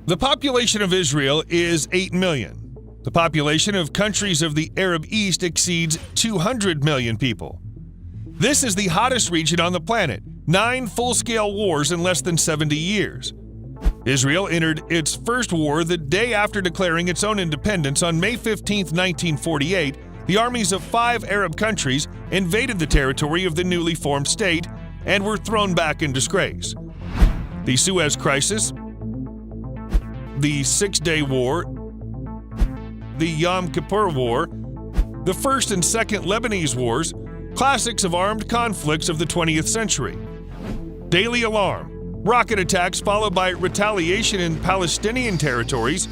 The population of Israel is 8 million. The population of countries of the Arab East exceeds 200 million people. This is the hottest region on the planet, 9 full-scale wars in less than 70 years. Israel entered its first war the day after declaring its own independence on May 15, 1948. The armies of 5 Arab countries invaded the territory of the newly formed state and were thrown back in disgrace. The Suez Crisis, the Six-Day War, the Yom Kippur War, the First and Second Lebanese Wars, classics of armed conflicts of the 20th century. Daily alarm, rocket attacks followed by retaliation in Palestinian territories.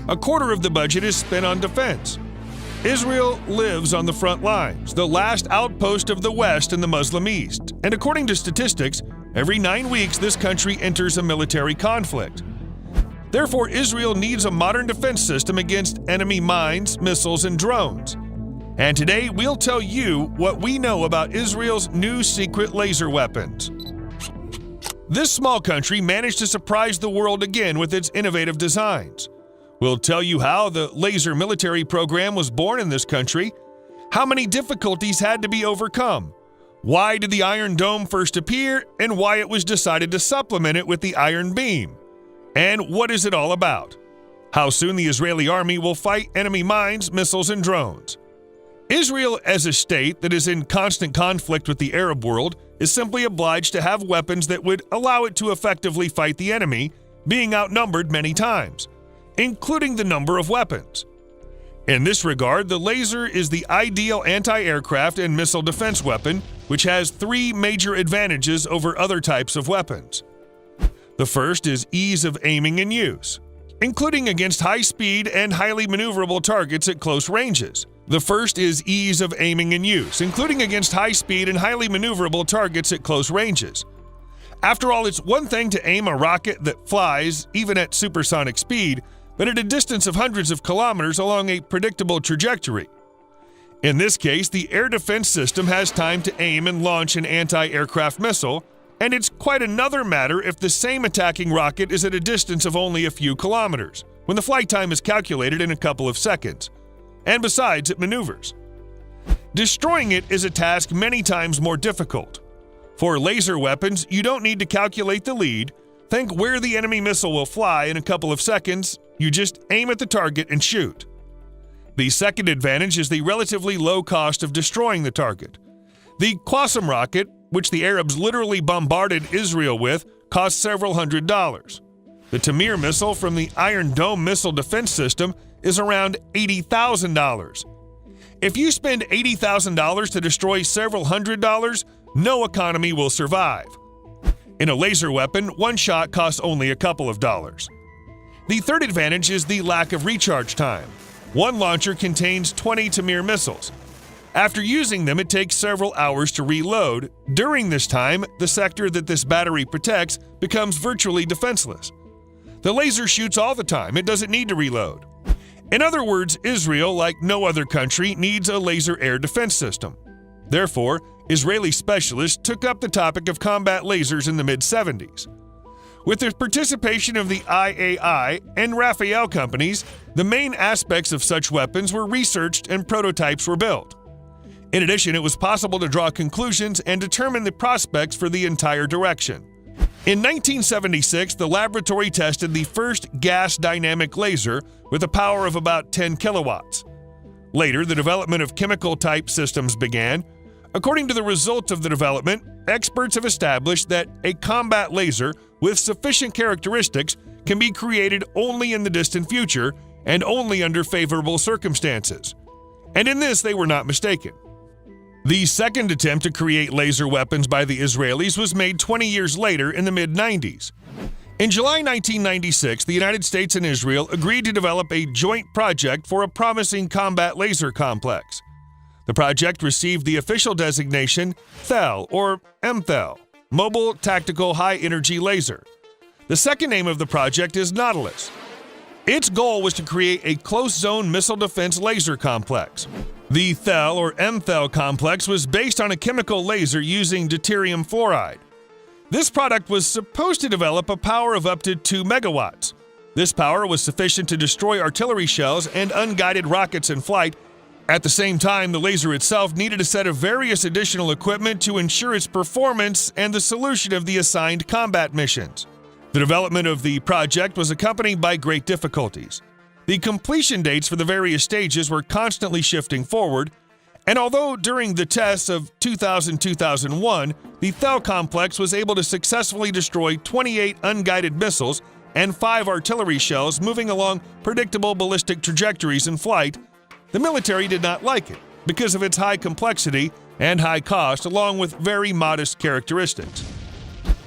A quarter of the budget is spent on defense. Israel lives on the front lines, the last outpost of the West in the Muslim East, and according to statistics, every 9 weeks this country enters a military conflict. Therefore, Israel needs a modern defense system against enemy mines, missiles, and drones. And today, we'll tell you what we know about Israel's new secret laser weapons. This small country managed to surprise the world again with its innovative designs. We'll tell you how the laser military program was born in this country, how many difficulties had to be overcome, why did the Iron Dome first appear, and why it was decided to supplement it with the Iron Beam. And what is it all about? How soon the Israeli army will fight enemy mines, missiles, and drones. Israel, as a state that is in constant conflict with the Arab world, is simply obliged to have weapons that would allow it to effectively fight the enemy, being outnumbered many times, including the number of weapons. In this regard, the laser is the ideal anti-aircraft and missile defense weapon, which has 3 major advantages over other types of weapons. The first is ease of aiming and use, including against high-speed and highly maneuverable targets at close ranges. The first is ease of aiming and use, including against high-speed and highly maneuverable targets at close ranges. After all, it's one thing to aim a rocket that flies, even at supersonic speed, but at a distance of hundreds of kilometers along a predictable trajectory. In this case, the air defense system has time to aim and launch an anti-aircraft missile, and it's quite another matter if the same attacking rocket is at a distance of only a few kilometers, when the flight time is calculated in a couple of seconds. And besides, it maneuvers. Destroying it is a task many times more difficult. For laser weapons, you don't need to calculate the lead, think where the enemy missile will fly in a couple of seconds, you just aim at the target and shoot. The second advantage is the relatively low cost of destroying the target. The Qassam rocket, which the Arabs literally bombarded Israel with, cost several $100s. The Tamir missile from the Iron Dome missile defense system is around $80,000. If you spend $80,000 to destroy several $100s, no economy will survive. In a laser weapon, one shot costs only a couple of dollars. The third advantage is the lack of recharge time. One launcher contains 20 Tamir missiles. After using them, it takes several hours to reload. During this time, the sector that this battery protects becomes virtually defenseless. The laser shoots all the time. It doesn't need to reload. In other words, Israel, like no other country, needs a laser air defense system. Therefore, Israeli specialists took up the topic of combat lasers in the mid-70s. With the participation of the IAI and Rafael companies, the main aspects of such weapons were researched and prototypes were built. In addition, it was possible to draw conclusions and determine the prospects for the entire direction. In 1976, the laboratory tested the first gas dynamic laser with a power of about 10 kilowatts. Later, the development of chemical-type systems began. According to the results of the development, experts have established that a combat laser with sufficient characteristics can be created only in the distant future and only under favorable circumstances. And in this, they were not mistaken. The second attempt to create laser weapons by the Israelis was made 20 years later in the mid-90s. In July 1996, the United States and Israel agreed to develop a joint project for a promising combat laser complex. The project received the official designation THEL or MTHEL, Mobile Tactical High Energy Laser. The second name of the project is Nautilus. Its goal was to create a close-zone missile defense laser complex. The THEL or MTHEL complex was based on a chemical laser using deuterium fluoride. This product was supposed to develop a power of up to 2 megawatts. This power was sufficient to destroy artillery shells and unguided rockets in flight. At the same time, the laser itself needed a set of various additional equipment to ensure its performance and the solution of the assigned combat missions. The development of the project was accompanied by great difficulties. The completion dates for the various stages were constantly shifting forward, and although during the tests of 2000-2001, the Thel complex was able to successfully destroy 28 unguided missiles and 5 artillery shells moving along predictable ballistic trajectories in flight, the military did not like it because of its high complexity and high cost, along with very modest characteristics.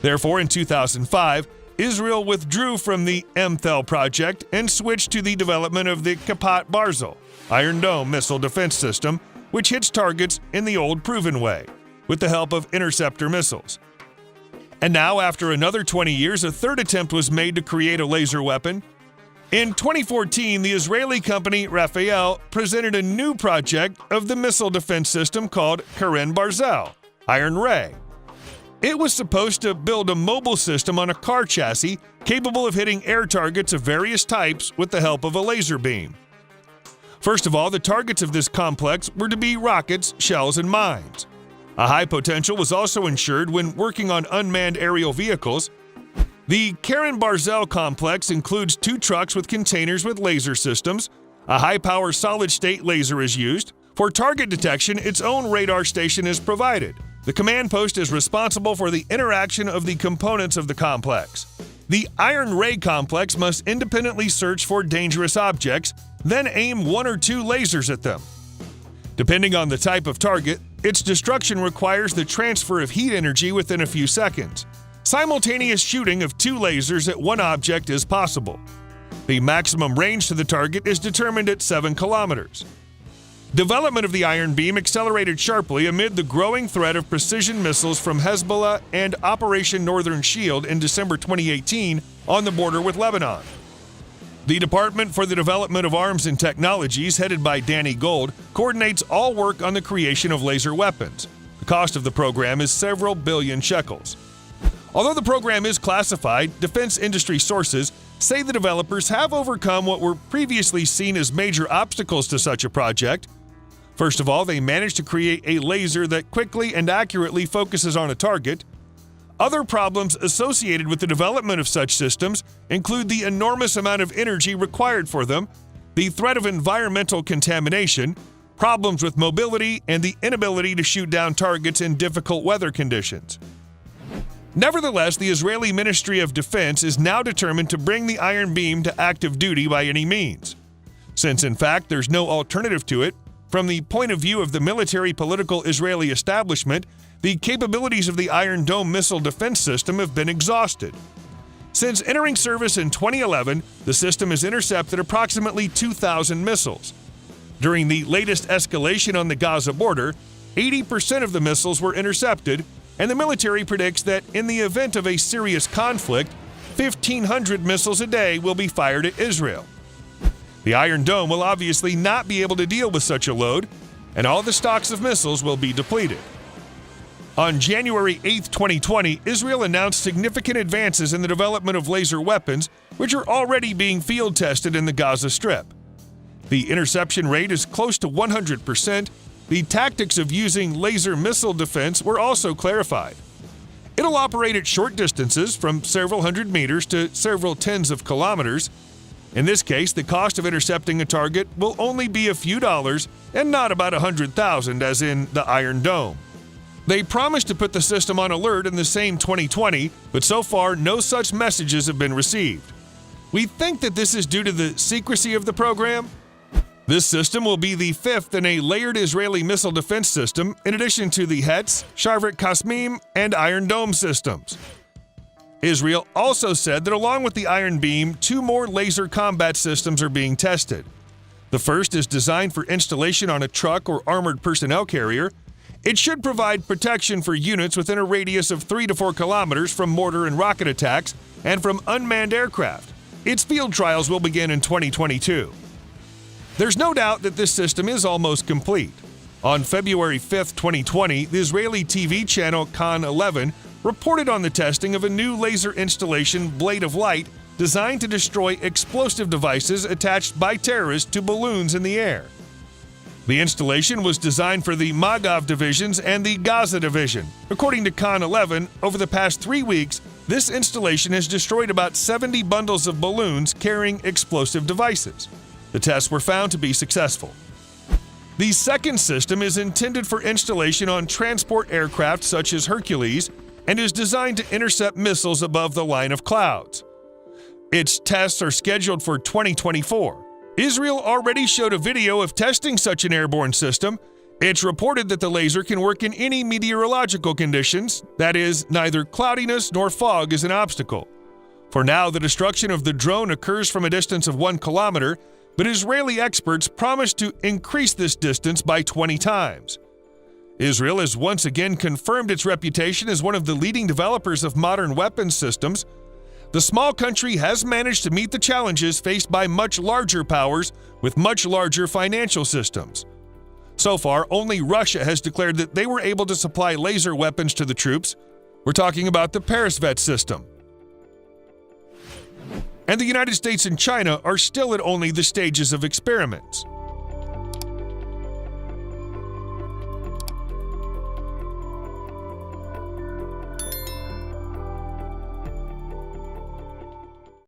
Therefore, in 2005, Israel withdrew from the MTHEL project and switched to the development of the Kippat Barzil Iron Dome missile defense system, which hits targets in the old proven way, with the help of interceptor missiles. And now, after another 20 years, a third attempt was made to create a laser weapon. In 2014, the Israeli company Rafael presented a new project of the missile defense system called Keren Barzel, Iron Ray. It was supposed to build a mobile system on a car chassis capable of hitting air targets of various types with the help of a laser beam. First of all, the targets of this complex were to be rockets, shells, and mines. A high potential was also ensured when working on unmanned aerial vehicles. The Keren Barzel complex includes 2 trucks with containers with laser systems. A high-power solid-state laser is used. For target detection, its own radar station is provided. The command post is responsible for the interaction of the components of the complex. The Iron Ray complex must independently search for dangerous objects, then aim 1 or 2 lasers at them. Depending on the type of target, its destruction requires the transfer of heat energy within a few seconds. Simultaneous shooting of 2 lasers at one object is possible. The maximum range to the target is determined at 7 kilometers. Development of the Iron Beam accelerated sharply amid the growing threat of precision missiles from Hezbollah and Operation Northern Shield in December 2018 on the border with Lebanon. The Department for the Development of Arms and Technologies, headed by Danny Gold, coordinates all work on the creation of laser weapons. The cost of the program is several billion shekels. Although the program is classified, defense industry sources say the developers have overcome what were previously seen as major obstacles to such a project. First of all, they managed to create a laser that quickly and accurately focuses on a target. Other problems associated with the development of such systems include the enormous amount of energy required for them, the threat of environmental contamination, problems with mobility, and the inability to shoot down targets in difficult weather conditions. Nevertheless, the Israeli Ministry of Defense is now determined to bring the Iron Beam to active duty by any means. Since, in fact, there's no alternative to it, from the point of view of the military-political Israeli establishment, the capabilities of the Iron Dome missile defense system have been exhausted. Since entering service in 2011, the system has intercepted approximately 2,000 missiles. During the latest escalation on the Gaza border, 80% of the missiles were intercepted, and the military predicts that in the event of a serious conflict, 1,500 missiles a day will be fired at Israel. The Iron Dome will obviously not be able to deal with such a load, and all the stocks of missiles will be depleted. On January 8, 2020, Israel announced significant advances in the development of laser weapons, which are already being field tested in the Gaza Strip. The interception rate is close to 100%. The tactics of using laser missile defense were also clarified. It'll operate at short distances, from several hundred meters to several tens of kilometers. In this case, the cost of intercepting a target will only be a few dollars and not about 100,000 as in the Iron Dome. They promised to put the system on alert in the same 2020, but so far no such messages have been received. We think that this is due to the secrecy of the program. This system will be the 5th in a layered Israeli missile defense system, in addition to the Hetz, Shavit Kasmim, and Iron Dome systems. Israel also said that along with the Iron Beam, 2 more laser combat systems are being tested. The first is designed for installation on a truck or armored personnel carrier. It should provide protection for units within a radius of 3 to 4 kilometers from mortar and rocket attacks and from unmanned aircraft. Its field trials will begin in 2022. There's no doubt that this system is almost complete. On February 5, 2020, the Israeli TV channel Kan 11 reported on the testing of a new laser installation, Blade of Light, designed to destroy explosive devices attached by terrorists to balloons in the air. The installation was designed for the Magav divisions and the Gaza division. According to Khan 11, over the past 3 weeks, this installation has destroyed about 70 bundles of balloons carrying explosive devices. The tests were found to be successful. The second system is intended for installation on transport aircraft such as Hercules and is designed to intercept missiles above the line of clouds. Its tests are scheduled for 2024. Israel already showed a video of testing such an airborne system. It's reported that the laser can work in any meteorological conditions, that is, neither cloudiness nor fog is an obstacle. For now, the destruction of the drone occurs from a distance of 1 kilometer, but Israeli experts promise to increase this distance by 20 times. Israel has once again confirmed its reputation as one of the leading developers of modern weapons systems. The small country has managed to meet the challenges faced by much larger powers with much larger financial systems. So far, only Russia has declared that they were able to supply laser weapons to the troops. We're talking about the Peresvet system. And the United States and China are still at only the stages of experiments.